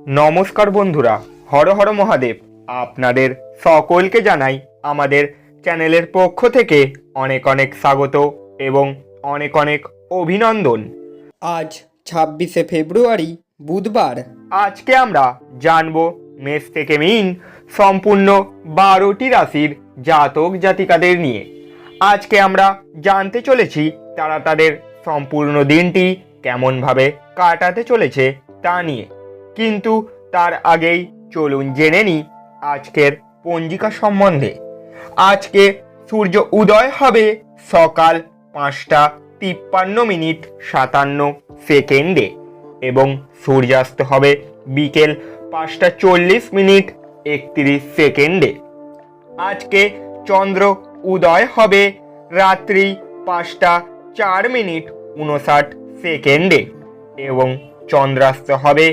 নমস্কার বন্ধুরা, হর হর মহাদেব। আপনাদের সকলকে জানাই আমাদের চ্যানেলের পক্ষ থেকে অনেক অনেক স্বাগত এবং অনেক অনেক অভিনন্দন। আজ 26শে ফেব্রুয়ারি বুধবার। আজকে আমরা জানব মেষ থেকে মীন সম্পূর্ণ 12টি রাশির জাতক জাতিকাদের নিয়ে। আজকে আমরা জানতে চলেছি তারা তাদের সম্পূর্ণ দিনটি কেমনভাবে কাটাতে চলেছে তা নিয়ে। কিন্তু তার আগেই চলুন জেনে নিই আজকের পঞ্জিকা সম্বন্ধে। আজকে সূর্য উদয় হবে সকাল 5:53:57 এবং সূর্যাস্ত হবে বিকেল 5:40:31। আজকে চন্দ্র উদয় হবে রাত্রি 5:04:59 এবং চন্দ্রাস্ত হবে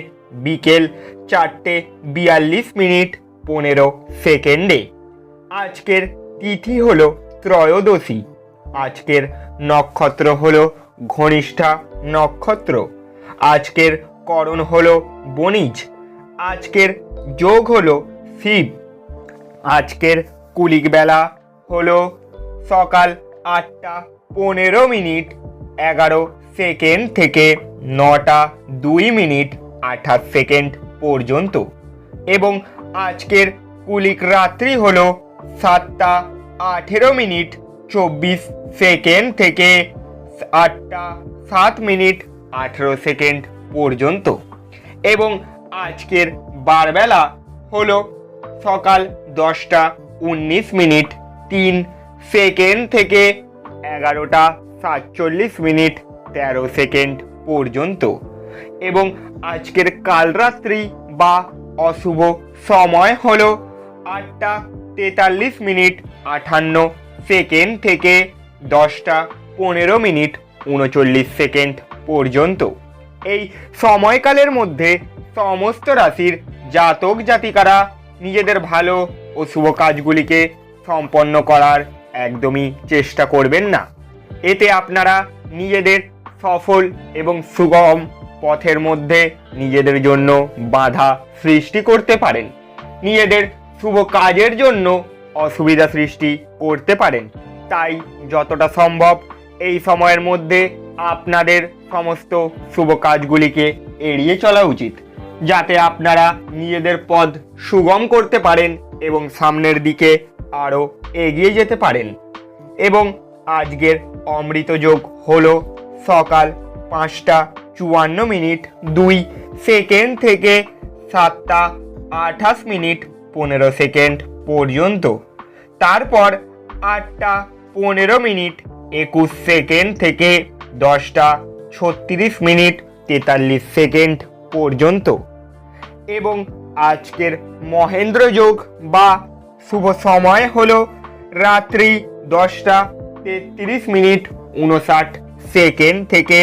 বিকেল 4:42:15। আজকের তিথি হলো ত্রয়োদশী। আজকের নক্ষত্র হলো ঘনিষ্ঠা নক্ষত্র। আজকের করণ হলো বণিজ। আজকের যোগ হলো শিব। আজকের কুলিক বেলা হলো সকাল 8:15:11 থেকে 9:02:28 পর্যন্ত এবং আজকের কুলিক রাত্রি হলো 7:18:24 থেকে 8:07:18 পর্যন্ত এবং আজকের বারবেলা হলো সকাল 10:19:03 থেকে 11:47:13 পর্যন্ত এবং আজকের কালরাত্রি বা অশুভ সময় হলো 8:43:58 থেকে 10:15:39 পর্যন্ত। এই সময়কালের মধ্যে সমস্ত রাশির জাতক জাতিকারা নিজেদের ভালো ও শুভ কাজগুলিকে সম্পন্ন করার একদমই চেষ্টা করবেন না। এতে আপনারা নিজেদের সফল এবং সুগম পথের মধ্যে নিজেদের জন্য বাধা সৃষ্টি করতে পারেন, নিজেদের শুভ কাজের জন্য অসুবিধা সৃষ্টি করতে পারেন। তাই যতটা সম্ভব এই সময়ের মধ্যে আপনাদের সমস্ত শুভ কাজগুলিকে এড়িয়ে চলা উচিত, যাতে আপনারা নিজেদের পথ সুগম করতে পারেন এবং সামনের দিকে আরও এগিয়ে যেতে পারেন। এবং আজকের অমৃত যোগ হলো সকাল 5:54:02 থেকে 7:28:15 পর্যন্ত। তারপর 8:15:21 থেকে 10:36:43 পর্যন্ত এবং আজকের মহেন্দ্র যোগ বা শুভ সময় হলো রাত্রি 10:33:59 থেকে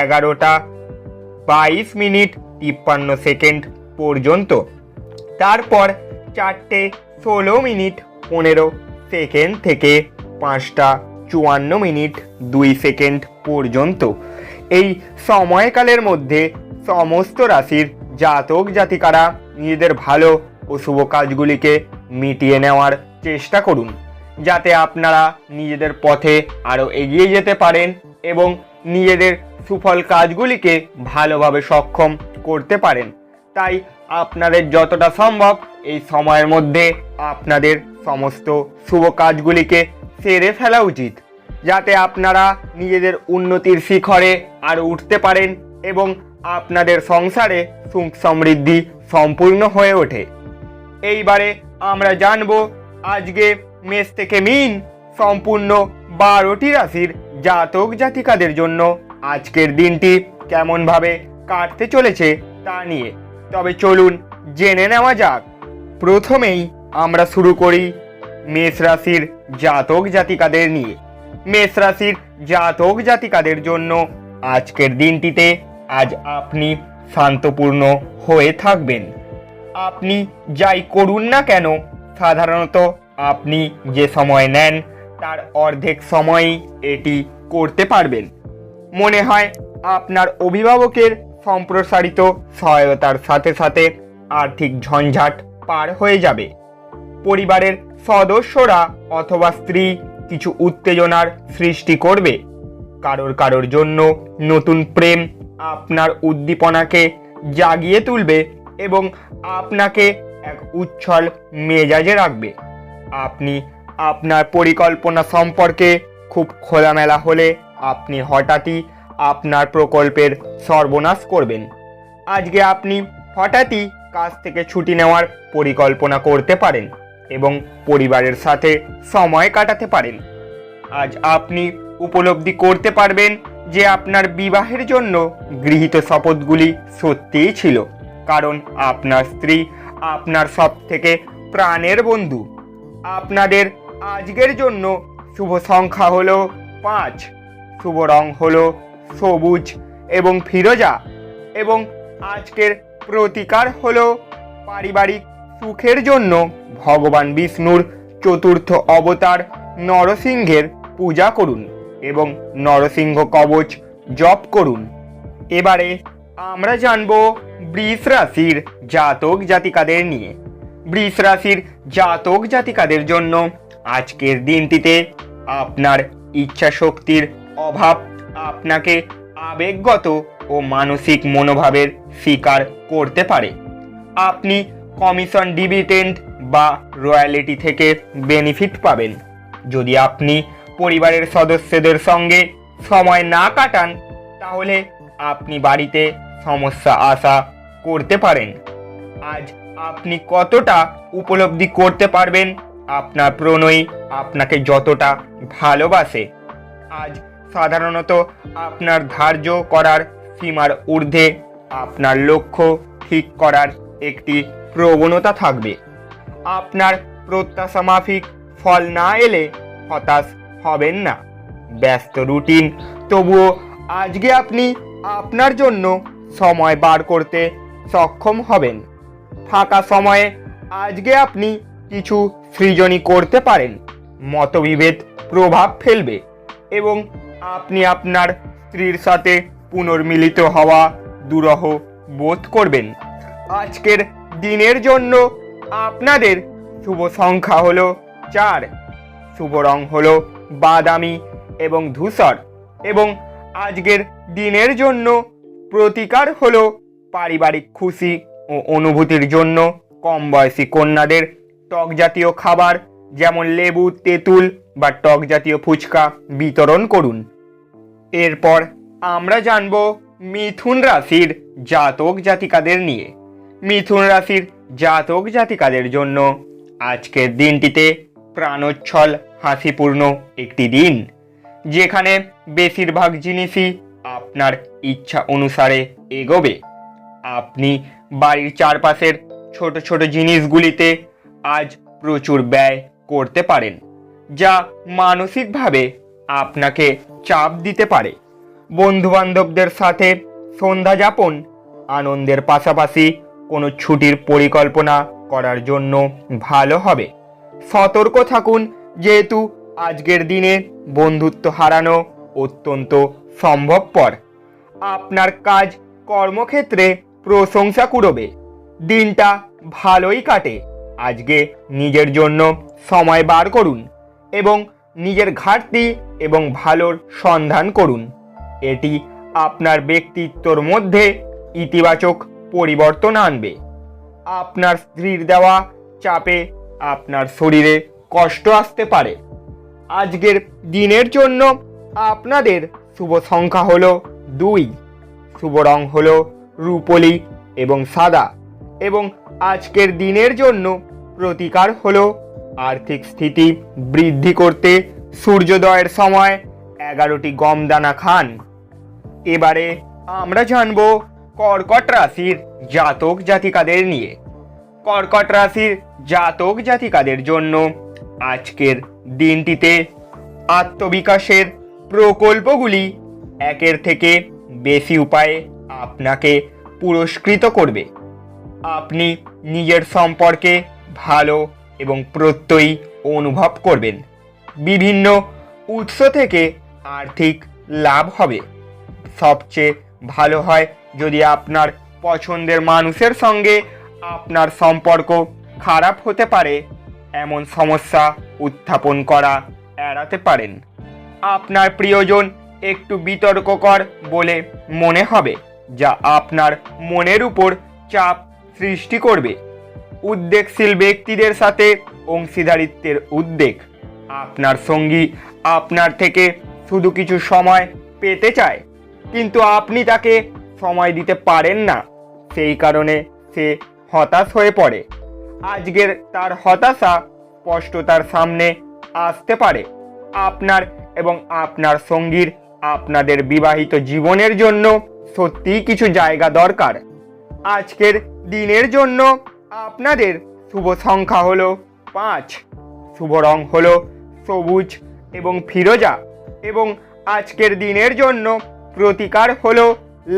11:22:53 পর্যন্ত। তারপর 4:16:15 থেকে 5:54:02 পর্যন্ত। এই সময়কালের মধ্যে সমস্ত রাশির জাতক জাতিকারা নিজেদের ভালো ও শুভ কাজগুলিকে মিটিয়ে নেওয়ার চেষ্টা করুন, যাতে আপনারা নিজেদের পথে আরও এগিয়ে যেতে পারেন এবং নিজেদের সুফল কাজগুলিকে ভালোভাবে সক্ষম করতে পারেন। তাই আপনাদের যতটা সম্ভব এই সময়ের মধ্যে আপনাদের সমস্ত শুভ কাজগুলিকে সেরে ফেলা উচিত, যাতে আপনারা নিজেদের উন্নতির শিখরে আরও উঠতে পারেন এবং আপনাদের সংসারে সুখ সমৃদ্ধি সম্পূর্ণ হয়ে ওঠে। এইবারে আমরা জানব আজকে মেষ থেকে মীন সম্পূর্ণ 12টি রাশির জাতক জাতিকাদের জন্য আজকের দিনটি কেমনভাবে কাটতে চলেছে তা নিয়ে। তবে চলুন জেনে নেওয়া যাক। প্রথমেই আমরা শুরু করি মেষ রাশির জাতক জাতিকাদের নিয়ে। মেষ রাশির জাতক জাতিকাদের জন্য আজকের দিনটিতে আজ আপনি শান্তপূর্ণ হয়ে থাকবেন। আপনি যাই করুন না কেন, সাধারণত আপনি যে সময় নেন তার অর্ধেক সময়ই এটি করতে পারবেন। মনে হয় আপনার অভিভাবকের সম্প্রসারিত সহায়তার সাথে সাথে আর্থিক ঝঞ্ঝাট পার হয়ে যাবে। পরিবারের সদস্যরা অথবা স্ত্রী কিছু উত্তেজনার সৃষ্টি করবে। কারোর জন্য নতুন প্রেম আপনার উদ্দীপনাকে জাগিয়ে তুলবে এবং আপনাকে এক উচ্ছল মেজাজে রাখবে। আপনি আপনার পরিকল্পনা সম্পর্কে খুব খোলামেলা হলে আপনি হঠাৎই আপনার প্রকল্পের সর্বনাশ করবেন। আজকে আপনি হঠাৎই কাজ থেকে ছুটি নেওয়ার পরিকল্পনা করতে পারেন এবং পরিবারের সাথে সময় কাটাতে পারেন। আজ আপনি উপলব্ধি করতে পারবেন যে আপনার বিবাহের জন্য গৃহীত শপথগুলি সত্যিই ছিল, কারণ আপনার স্ত্রী আপনার সবথেকে প্রাণের বন্ধু। আপনাদের আজকের জন্য শুভ সংখ্যা হলো 5, শুভ রং হলো সবুজ এবং ফিরোজা এবং আজকের প্রতিকার হলো পারিবারিক সুখের জন্য ভগবান বিষ্ণুর চতুর্থ অবতার নরসিংহের পূজা করুন এবং নরসিংহ কবচ জপ করুন। এবারে আমরা জানব বৃষ রাশির জাতক জাতিকাদের নিয়ে। বৃষ রাশির জাতক জাতিকাদের জন্য আজকের দিনটিতে আপনার ইচ্ছা শক্তির অভাব আপনাকে আবেগগত ও মানসিক মনোভাবের শিকার করতে পারে। আপনি কমিশন ডিভিডেন্ড বা রয়্যালিটি থেকে বেনিফিট পাবেন। যদি আপনি পরিবারের সদস্যদের সঙ্গে সময় না কাটান তাহলে আপনি বাড়িতে সমস্যা আশা করতে পারেন। আজ আপনি কতটা উপলব্ধি করতে পারবেন আপনার প্রণয়ী আপনাকে যতটা ভালোবাসে। আজ সাধারণত আপনার ধার্য করার সীমার ঊর্ধ্বে আপনার লক্ষ্য ঠিক করার একটি প্রবণতা থাকবে। আপনার প্রত্যাশা মাফিক ফল না এলে হতাশ হবেন না। ব্যস্ত রুটিন, তবুও আজকে আপনি আপনার জন্য সময় বার করতে সক্ষম হবেন। ফাঁকা সময়ে আজকে আপনি কিছু সৃজনী করতে পারেন। মতবিভেদ প্রভাব ফেলবে এবং আপনি আপনার স্ত্রীর সাথে পুনর্মিলিত হওয়া দুরূহ বোধ করবেন। আজকের দিনের জন্য আপনাদের শুভ সংখ্যা হলো 4, শুভ রং হলো বাদামি এবং ধূসর এবং আজকের দিনের জন্য প্রতিকার হলো পারিবারিক খুশি ও অনুভূতির জন্য কম বয়সী কন্যাদের টক জাতীয় খাবার যেমন লেবু, তেঁতুল বা টক জাতীয় ফুচকা বিতরণ করুন। এরপর আমরা জানব মিথুন রাশির জাতক জাতিকাদের নিয়ে। মিথুন রাশির জাতক জাতিকাদের জন্য আজকের দিনটিতে প্রাণোচ্ছল হাসিপূর্ণ একটি দিন, যেখানে বেশিরভাগ জিনিসই আপনার ইচ্ছা অনুসারে এগোবে। আপনি বাড়ির চারপাশের ছোট ছোট জিনিসগুলিতে আজ প্রচুর ব্যয় করতে পারেন, যা মানসিকভাবে আপনাকে চাপ দিতে পারে। বন্ধুবান্ধবদের সাথে সন্ধ্যা যাপন, আনন্দের পাশাপাশি কোনো ছুটির পরিকল্পনা করার জন্য ভালো হবে। সতর্ক থাকুন, যেহেতু আজকের দিনে বন্ধুত্ব হারানো অত্যন্ত সম্ভবপর। আপনার কাজ কর্মক্ষেত্রে প্রশংসা কুড়োবে। দিনটা ভালোই কাটে। আজকে নিজের জন্য সময় বার করুন এবং নিজের ঘাটতি এবং ভালোর সন্ধান করুন। এটি আপনার ব্যক্তিত্বর মধ্যে ইতিবাচক পরিবর্তন আনবে। আপনার স্ত্রীর দেওয়া চাপে আপনার শরীরে কষ্ট আসতে পারে। আজকের দিনের জন্য আপনাদের শুভ সংখ্যা হলো 2, শুভ রং হলো রূপলি এবং সাদা এবং আজকের দিনের জন্য প্রতিকার হলো আর্থিক স্থিতি বৃদ্ধি করতে সূর্যোদয়ের সময় 11টি গম দানা খান। এবারে আমরা জানব কর্কট রাশির জাতক জাতিকাদের নিয়ে। কর্কট রাশির জাতক জাতিকাদের জন্য আজকের দিনটিতে আত্মবিকাশের প্রকল্পগুলি একের থেকে বেশি উপায়ে আপনাকে পুরস্কৃত করবে। আপনি নিজের সম্পর্কে ভালো এবং প্রত্যয়ী অনুভব করবেন। বিভিন্ন উৎস থেকে আর্থিক লাভ হবে। সবচেয়ে ভালো হয় যদি আপনার পছন্দের মানুষের সঙ্গে আপনার সম্পর্ক খারাপ হতে পারে, এমন সমস্যা উত্থাপন করা এড়াতে পারেন। আপনার প্রিয়জন একটু বিতর্ককর বলে মনে হবে, যা আপনার মনের উপর চাপ সৃষ্টি করবে। উদ্বেগশীল ব্যক্তিদের সাথে অংশীদারিত্বের উদ্বেগ। আপনার সঙ্গী আপনার থেকে শুধু কিছু সময় পেতে চায়, কিন্তু আপনি তাকে সময় দিতে পারেন না। সেই কারণে সে হতাশ হয়ে পড়ে। আজকের তার হতাশা স্পষ্টতার সামনে আসতে পারে। আপনার এবং আপনার সঙ্গীর আপনাদের বিবাহিত জীবনের জন্য সত্যিই কিছু জায়গা দরকার। আজকের দিনের জন্য আপনাদের শুভ সংখ্যা হলো 5, শুভ রং হলো সবুজ এবং ফিরোজা, এবং আজকের দিনের জন্য প্রতিকার হলো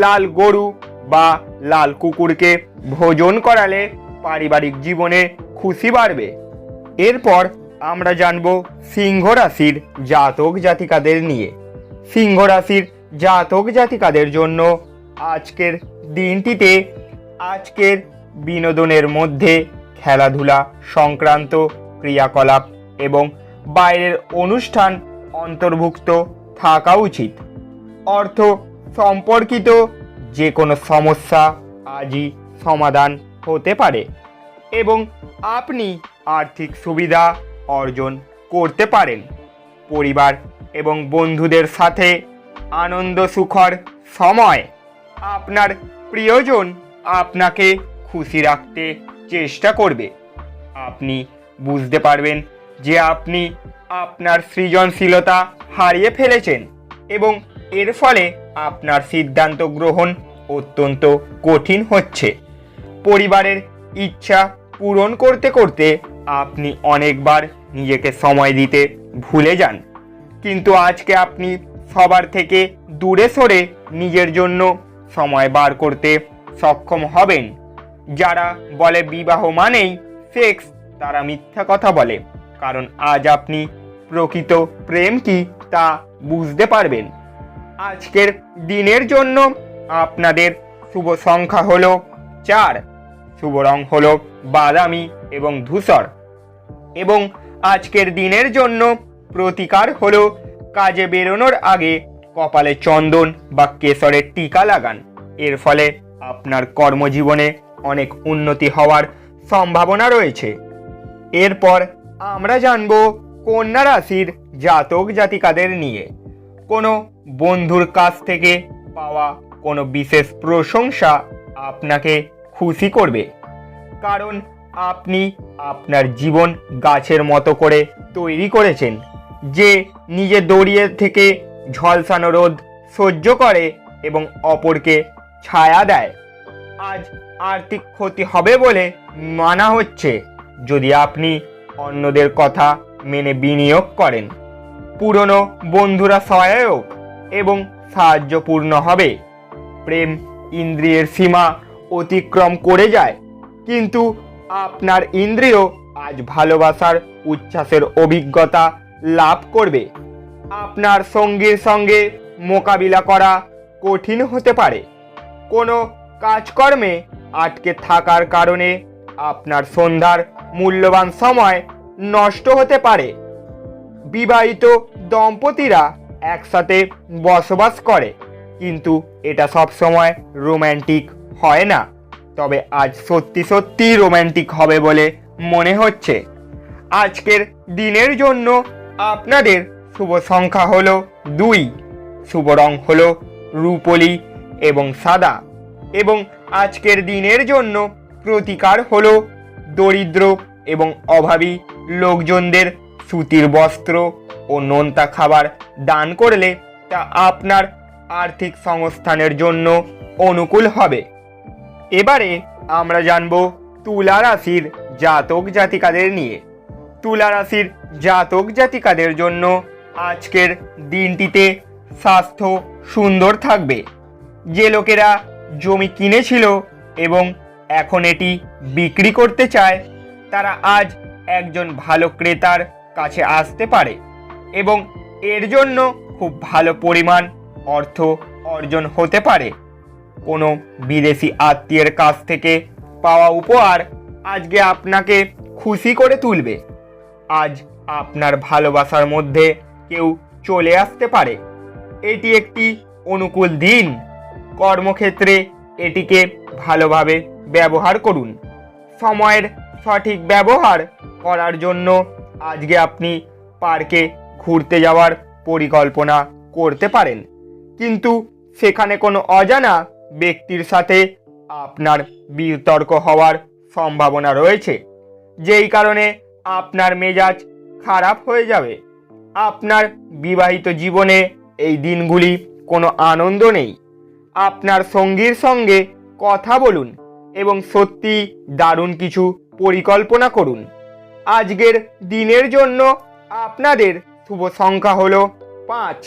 লাল গরু বা লাল কুকুরকে ভোজন করালে পারিবারিক জীবনে খুশি বাড়বে। এরপর আমরা জানব সিংহ রাশির জাতক জাতিকাদের নিয়ে। সিংহ রাশির জাতক জাতিকাদের জন্য আজকের দিনটিতে আজকের বিনোদনের মধ্যে খেলাধুলা সংক্রান্ত ক্রিয়াকলাপ এবং বাইরের অনুষ্ঠান অন্তর্ভুক্ত থাকা উচিত। অর্থ সম্পর্কিত যে কোনো সমস্যা আজই সমাধান হতে পারে এবং আপনি আর্থিক সুবিধা অর্জন করতে পারেন। পরিবার এবং বন্ধুদের সাথে আনন্দ সুখর সময়। আপনার প্রিয়জন আপনাকে খুশি রাখতে চেষ্টা করবে। আপনি বুঝতে পারবেন যে আপনি আপনার সৃজনশীলতা হারিয়ে ফেলেছেন এবং এর ফলে আপনার সিদ্ধান্ত গ্রহণ অত্যন্ত কঠিন হচ্ছে। পরিবারের ইচ্ছা পূরণ করতে করতে আপনি অনেকবার নিজেকে সময় দিতে ভুলে যান, কিন্তু আজকে আপনি সবার থেকে দূরে সরে নিজের জন্য সময় বার করতে সক্ষম হবেন। যারা বলে বিবাহ মানেই সেক্স, তারা মিথ্যা কথা বলে, কারণ আজ আপনি প্রকৃত প্রেম কি তা বুঝতে পারবেন। আজকের দিনের জন্য আপনাদের শুভ সংখ্যা হলো 4, শুভ রং হলো বাদামি এবং ধূসর, এবং আজকের দিনের জন্য প্রতিকার হলো কাজে বেরোনোর আগে কপালে চন্দন বা কেশরের টিকা লাগান। এর ফলে আপনার কর্মজীবনে অনেক উন্নতি হওয়ার সম্ভাবনা রয়েছে। এরপর আমরা জানব কন্যা রাশির জাতক জাতিকাদের নিয়ে। কোনো বন্ধুর কাছ থেকে পাওয়া কোনো বিশেষ প্রশংসা আপনাকে খুশি করবে, কারণ আপনি আপনার জীবন গাছের মতো করে তৈরি করেছেন, যে নিজে দড়িয়ে থেকে ঝলসানো রোদ সহ্য করে এবং অপরকে ছায়া দেয়। আজ আর্থিক ক্ষতি হবে বলে মানা হচ্ছে যদি আপনি অন্যদের কথা মেনে বিনিয়োগ করেন। পুরনো বন্ধুরা সহায়ক এবং সাহায্যপূর্ণ হবে। প্রেম ইন্দ্রিয়ের সীমা অতিক্রম করে যায়, কিন্তু আপনার ইন্দ্রিয় আজ ভালোবাসার উচ্ছ্বাসের অভিজ্ঞতা লাভ করবে। আপনার সঙ্গীর সঙ্গে মোকাবিলা করা কঠিন হতে পারে। কোনো কাজকর্মে আটকে থাকার কারণে আপনার সন্ধ্যার মূল্যবান সময় নষ্ট হতে পারে। বিবাহিত দম্পতিরা একসাথে বসবাস করে, কিন্তু এটা সবসময় রোম্যান্টিক হয় না। তবে আজ সত্যি সত্যি রোম্যান্টিক হবে বলে মনে হচ্ছে। আজকের দিনের জন্য আপনাদের শুভ সংখ্যা হলো 2, শুভ রং হলো রূপলি এবং সাদা, এবং আজকের দিনের জন্য প্রতিকার হলো দরিদ্র এবং অভাবী লোকজনদের সুতির বস্ত্র ও নোনতা খাবার দান করলে তা আপনার আর্থিক সংস্থানের জন্য অনুকূল হবে। এবারে আমরা জানব তুলা রাশির জাতক জাতিকাদের নিয়ে। তুলা রাশির জাতক জাতিকাদের জন্য আজকের দিনটিতে স্বাস্থ্য সুন্দর থাকবে। যে লোকেরা জমি কিনেছিল এবং এখন এটি বিক্রি করতে চায়, তারা আজ একজন ভালো ক্রেতার কাছে আসতে পারে এবং এর জন্য খুব ভালো পরিমাণ অর্থ অর্জন হতে পারে। কোনো বিদেশি আত্মীয়ের কাছ থেকে পাওয়া উপহার আজকে আপনাকে খুশি করে তুলবে। আজ আপনার ভালোবাসার মধ্যে কেউ চলে আসতে পারে। এটি একটি অনুকূল দিন। কর্মক্ষেত্রে এটিকে ভালোভাবে ব্যবহার করুন। সময়ের সঠিক ব্যবহার করার জন্য আজকে আপনি পার্কে ঘুরতে যাওয়ার পরিকল্পনা করতে পারেন, কিন্তু সেখানে কোনো অজানা ব্যক্তির সাথে আপনার বিতর্ক হওয়ার সম্ভাবনা রয়েছে, যেই কারণে আপনার মেজাজ খারাপ হয়ে যাবে। আপনার বিবাহিত জীবনে এই দিনগুলি কোনো আনন্দ নেই। আপনার সঙ্গীর সঙ্গে কথা বলুন এবং সত্যি দারুণ কিছু পরিকল্পনা করুন। আজকের দিনের জন্য আপনাদের শুভ সংখ্যা হলো 5,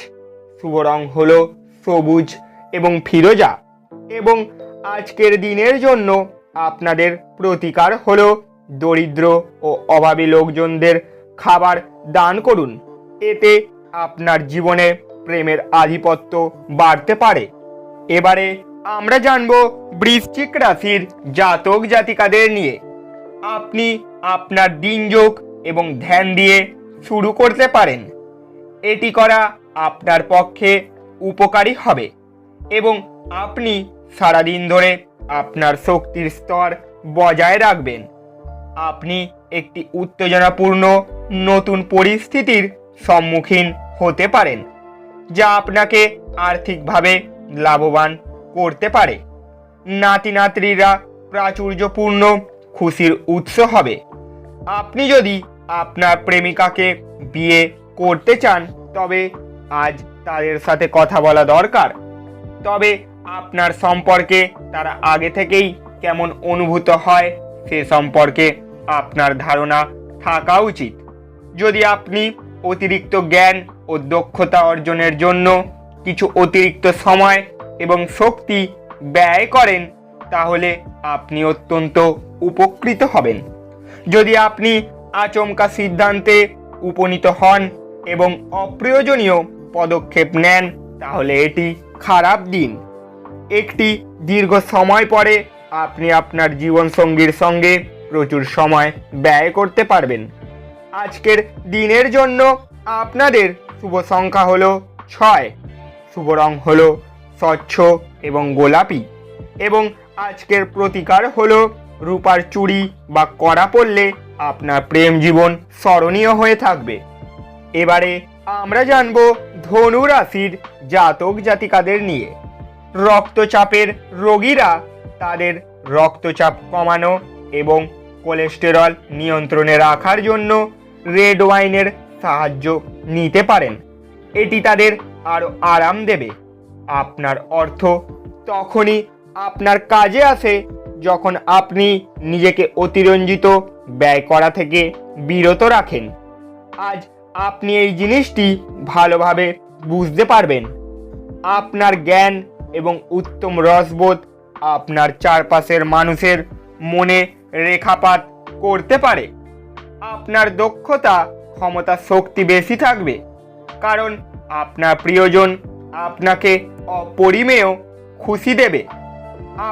শুভ রং হলো সবুজ এবং ফিরোজা, এবং আজকের দিনের জন্য আপনাদের প্রতিকার হলো দরিদ্র ও অভাবী লোকজনদের খাবার দান করুন। এতে আপনার জীবনে প্রেমের আধিপত্য বাড়তে পারে। এবারে আমরা জানব বৃশ্চিক রাশির জাতক জাতিকাদের নিয়ে। আপনি আপনার দিনযোগ এবং ধ্যান দিয়ে শুরু করতে পারেন। এটি করা আপনার পক্ষে উপকারী হবে এবং আপনি সারাদিন ধরে আপনার শক্তির স্তর বজায় রাখবেন। আপনি একটি উত্তেজনাপূর্ণ নতুন পরিস্থিতির সম্মুখীন হতে পারেন, যা আপনাকে আর্থিকভাবে লাভবান করতে পারে। নাতি নাতনিরা প্রাচুর্যপূর্ণ খুশির উৎস হবে। আপনি যদি আপনার প্রেমিকাকে বিয়ে করতে চান তবে আজ তাদের সাথে কথা বলা দরকার। তবে আপনার সম্পর্কে তারা আগে থেকেই কেমন অনুভূত হয় সে সম্পর্কে আপনার ধারণা থাকা উচিত। যদি আপনি অতিরিক্ত জ্ঞান ও দক্ষতা অর্জনের জন্য কিছু অতিরিক্ত সময় এবং শক্তি ব্যয় করেন তাহলে আপনি অত্যন্ত উপকৃত হবেন। যদি আপনি আচমকা সিদ্ধান্তে উপনীত হন এবং অপ্রয়োজনীয় পদক্ষেপ নেন তাহলে এটি খারাপ দিন। একটি দীর্ঘ সময় পরে আপনি আপনার জীবনসঙ্গীর সঙ্গে প্রচুর সময় ব্যয় করতে পারবেন। আজকের দিনের জন্য আপনাদের শুভ সংখ্যা হলো 6, শুভ রং হলো স্বচ্ছ এবং গোলাপি, এবং আজকের প্রতিকার হলো রূপার চুড়ি বা কড়া পরলে আপনার প্রেম জীবন স্মরণীয় হয়ে থাকবে। এবারে আমরা জানব ধনু রাশির জাতক জাতিকাদের নিয়ে। রক্তচাপের রোগীরা তাদের রক্তচাপ কমানো এবং কোলেস্টেরল নিয়ন্ত্রণে রাখার জন্য রেড ওয়াইনের সাহায্য নিতে পারেন। এটি তাদের আরও আরাম দেবে। আপনার অর্থ তখনই আপনার কাজে আসে যখন আপনি নিজেকে অতিরঞ্জিত ব্যয় করা থেকে বিরত রাখেন। আজ আপনি এই জিনিসটি ভালোভাবে বুঝতে পারবেন। আপনার জ্ঞান এবং উত্তম রসবোধ আপনার চারপাশের মানুষের মনে রেখাপাত করতে পারে। আপনার দক্ষতা, ক্ষমতা, শক্তি বেশি থাকবে, কারণ আপনার প্রিয়জন আপনাকে অপরিমেয় খুশি দেবে।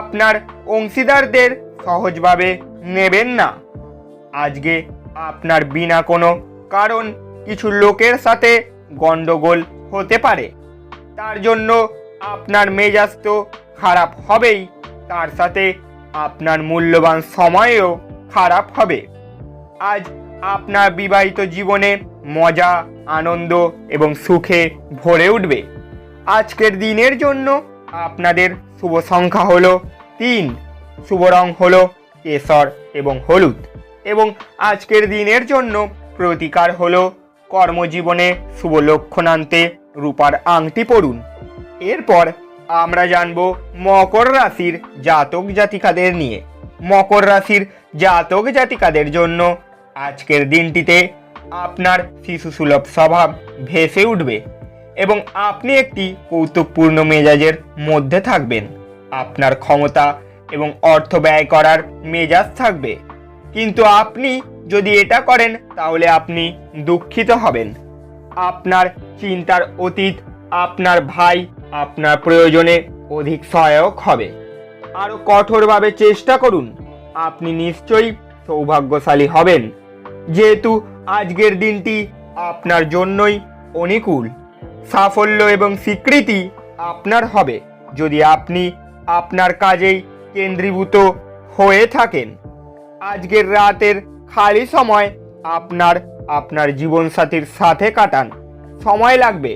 আপনার অংশীদারদের সহজভাবে নেবেন না। আজকে আপনার বিনা কোনো কারণ কিছু লোকের সাথে গন্ডগোল হতে পারে। তার জন্য আপনার মেজাজ তো খারাপ হবেই, তার সাথে আপনার মূল্যবান সময়ও খারাপ হবে। আজ আপনার বিবাহিত জীবনে মজা, আনন্দ এবং সুখে ভরে উঠবে। আজকের দিনের জন্য আপনাদের শুভ সংখ্যা হলো 3, শুভ রং হলো কেশর এবং হলুদ, এবং আজকের দিনের জন্য প্রতিকার হলো কর্মজীবনে শুভ লক্ষণ আনতে রূপার আংটি পরুন। এরপর আমরা জানব মকর রাশির জাতক জাতিকাদের নিয়ে। মকর রাশির জাতক জাতিকাদের জন্য আজকের দিনটিতে আপনার শিশুসুলভ স্বভাব ভেসে উঠবে এবং আপনি একটি কৌতুকপূর্ণ মেজাজের মধ্যে থাকবেন। আপনার ক্ষমতা এবং অর্থ ব্যয় করার মেজাজ থাকবে, কিন্তু আপনি যদি এটা করেন তাহলে আপনি দুঃখিত হবেন। আপনার চিন্তার অতীত আপনার ভাই আপনার প্রয়োজনে অধিক সহায়ক হবে। আরও কঠোরভাবে চেষ্টা করুন, আপনি নিশ্চয়ই সৌভাগ্যশালী হবেন, যেহেতু আজকের দিনটি আপনার জন্যই অনুকূল। সাফল্য এবং স্বীকৃতি আপনার হবে যদি আপনি আপনার কাজেই কেন্দ্রীভূত হয়ে থাকেন। আজকের রাতের খালি সময় আপনার জীবনসাথীর সাথে কাটান। সময় লাগবে,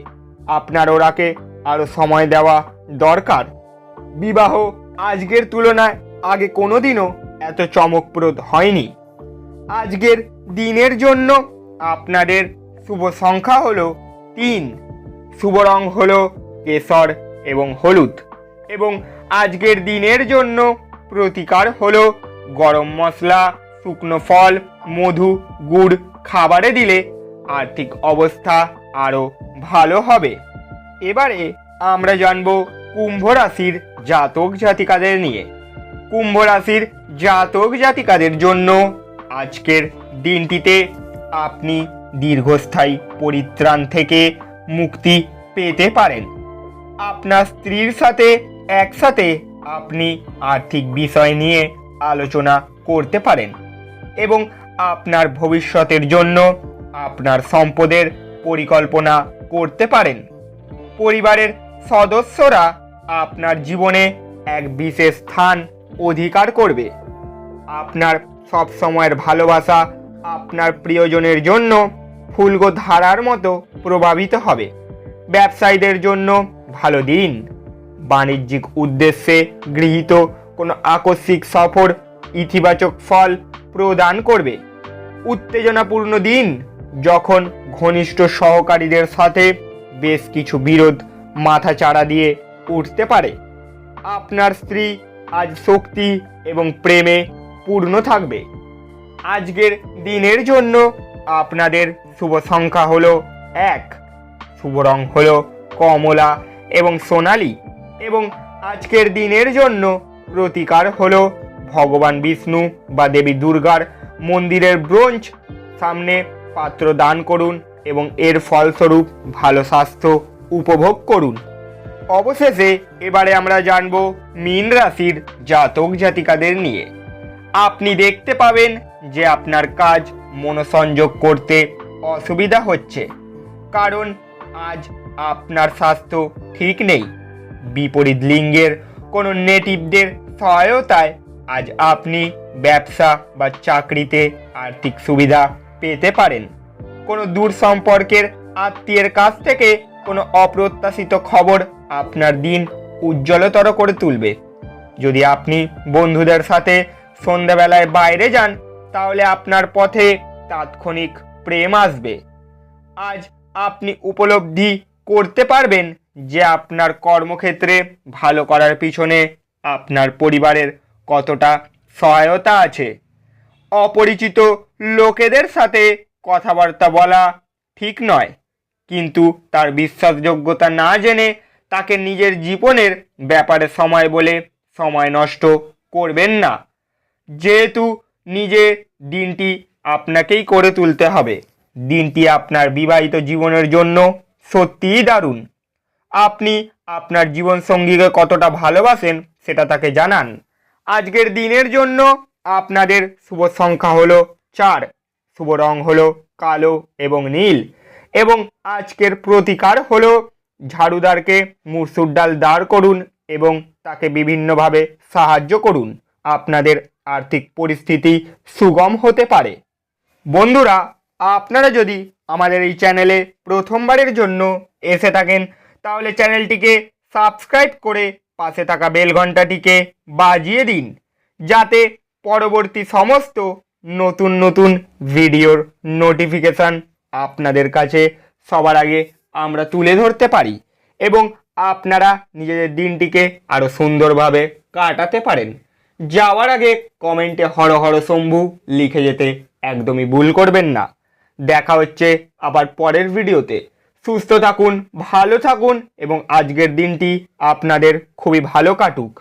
আপনার ওরাকে আরও সময় দেওয়া দরকার। বিবাহ আজকের তুলনায় আগে কোনোদিনও এত চমকপ্রদ হয়নি। আজকের দিনের জন্য আপনাদের শুভ সংখ্যা হলো 3, শুভ রং হলো কেশর এবং হলুদ, এবং আজকের দিনের জন্য প্রতিকার হলো গরম মশলা, শুকনো ফল, মধু, গুড় খাবারে দিলে আর্থিক অবস্থা আরও ভালো হবে। এবারে আমরা জানব কুম্ভ রাশির জাতক জাতিকাদের নিয়ে। কুম্ভ রাশির জাতক জাতিকাদের জন্য আজকের দিনটিতে আপনি দীর্ঘস্থায়ী পরিত্রাণ থেকে মুক্তি পেতে পারেন। আপনার স্ত্রীর সাথে একসাথে আপনি আর্থিক বিষয় নিয়ে আলোচনা করতে পারেন এবং আপনার ভবিষ্যতের জন্য আপনার সম্পদের পরিকল্পনা করতে পারেন। পরিবারের সদস্যরা আপনার জীবনে এক বিশেষ স্থান অধিকার করবে। আপনার সব সময়ের ভালোবাসা আপনার প্রিয়জনের জন্য ফুলগো ধারার মতো প্রভাবিত হবে। ব্যবসায়ীদের জন্য ভালো দিন। বাণিজ্যিক উদ্দেশ্যে গৃহীত কোনো আকস্মিক সফর ইতিবাচক ফল প্রদান করবে। উত্তেজনাপূর্ণ দিন, যখন ঘনিষ্ঠ সহকারীদের সাথে বেশ কিছু বিরোধ মাথাচাড়া দিয়ে উঠতে পারে। আপনার স্ত্রী আজ শক্তি এবং প্রেমে পূর্ণ থাকবে। আজকের দিনের জন্য আপনাদের শুভ সংখ্যা হলো 1, শুভ রং হলো কমলা এবং সোনালী, এবং আজকের দিনের জন্য প্রতিকার হলো ভগবান বিষ্ণু বা দেবী দুর্গার মন্দিরের ব্রোঞ্জ সামনে পাত্র দান করুন এবং এর ফলস্বরূপ ভালো স্বাস্থ্য উপভোগ করুন। অবশেষে এবারে আমরা জানব মীন রাশির জাতক জাতিকাদের নিয়ে। আপনি দেখতে পাবেন যে আপনার কাজ মনোসংযোগ করতে অসুবিধা হচ্ছে, কারণ আজ আপনার স্বাস্থ্য ঠিক নেই। বিপরীত লিঙ্গের কোনো নেটিভদের সহায়তায় আজ আপনি ব্যবসা বা চাকরিতে আর্থিক সুবিধা পেতে পারেন। কোনো দূর সম্পর্কের আত্মীয়ের কাছ থেকে কোনো অপ্রত্যাশিত খবর আপনার দিন উজ্জ্বলতর করে তুলবে। যদি আপনি বন্ধুদের সাথে সন্ধ্যাবেলায় বাইরে যান, তাহলে আপনার পথে তাৎক্ষণিক প্রেম আসবে। আজ আপনি উপলব্ধি করতে পারবেন যে আপনার কর্মক্ষেত্রে ভালো করার পিছনে আপনার পরিবারের কতটা সহায়তা আছে। অপরিচিত লোকেদের সাথে কথাবার্তা বলা ঠিক নয়, কিন্তু তার বিশ্বাসযোগ্যতা না জেনে তাকে নিজের জীবনের ব্যাপারে সময় বলে সময় নষ্ট করবেন না, যেহেতু নিজে দিনটি আপনাকেই করে তুলতে হবে। দিনটি আপনার বিবাহিত জীবনের জন্য সত্যিই দারুণ। আপনি আপনার জীবনসঙ্গীকে কতটা ভালোবাসেন সেটা তাকে জানান। আজকের দিনের জন্য আপনাদের শুভ সংখ্যা হলো 4, শুভ রং হলো কালো এবং নীল, এবং আজকের প্রতিকার হলো ঝাড়ুদারকে মসুর ডাল দাঁড় করুন এবং তাকে বিভিন্নভাবে সাহায্য করুন। আপনাদের আর্থিক পরিস্থিতি সুগম হতে পারে। বন্ধুরা, আপনারা যদি আমাদের এই চ্যানেলে প্রথমবারের জন্য এসে থাকেন, তাহলে চ্যানেলটিকে সাবস্ক্রাইব করে পাশে থাকা বেল ঘন্টাটিকে বাজিয়ে দিন, যাতে পরবর্তী সমস্ত নতুন নতুন ভিডিওর নোটিফিকেশান আপনাদের কাছে সবার আগে আমরা তুলে ধরতে পারি এবং আপনারা নিজেদের দিনটিকে আরও সুন্দরভাবে কাটাতে পারেন। যাওয়ার আগে কমেন্টে হর হর শম্ভু লিখে যেতে একদমই ভুল করবেন না। দেখা হচ্ছে আবার পরের ভিডিওতে। সুস্থ থাকুন, ভালো থাকুন এবং আজকের দিনটি আপনাদের খুবই ভালো কাটুক।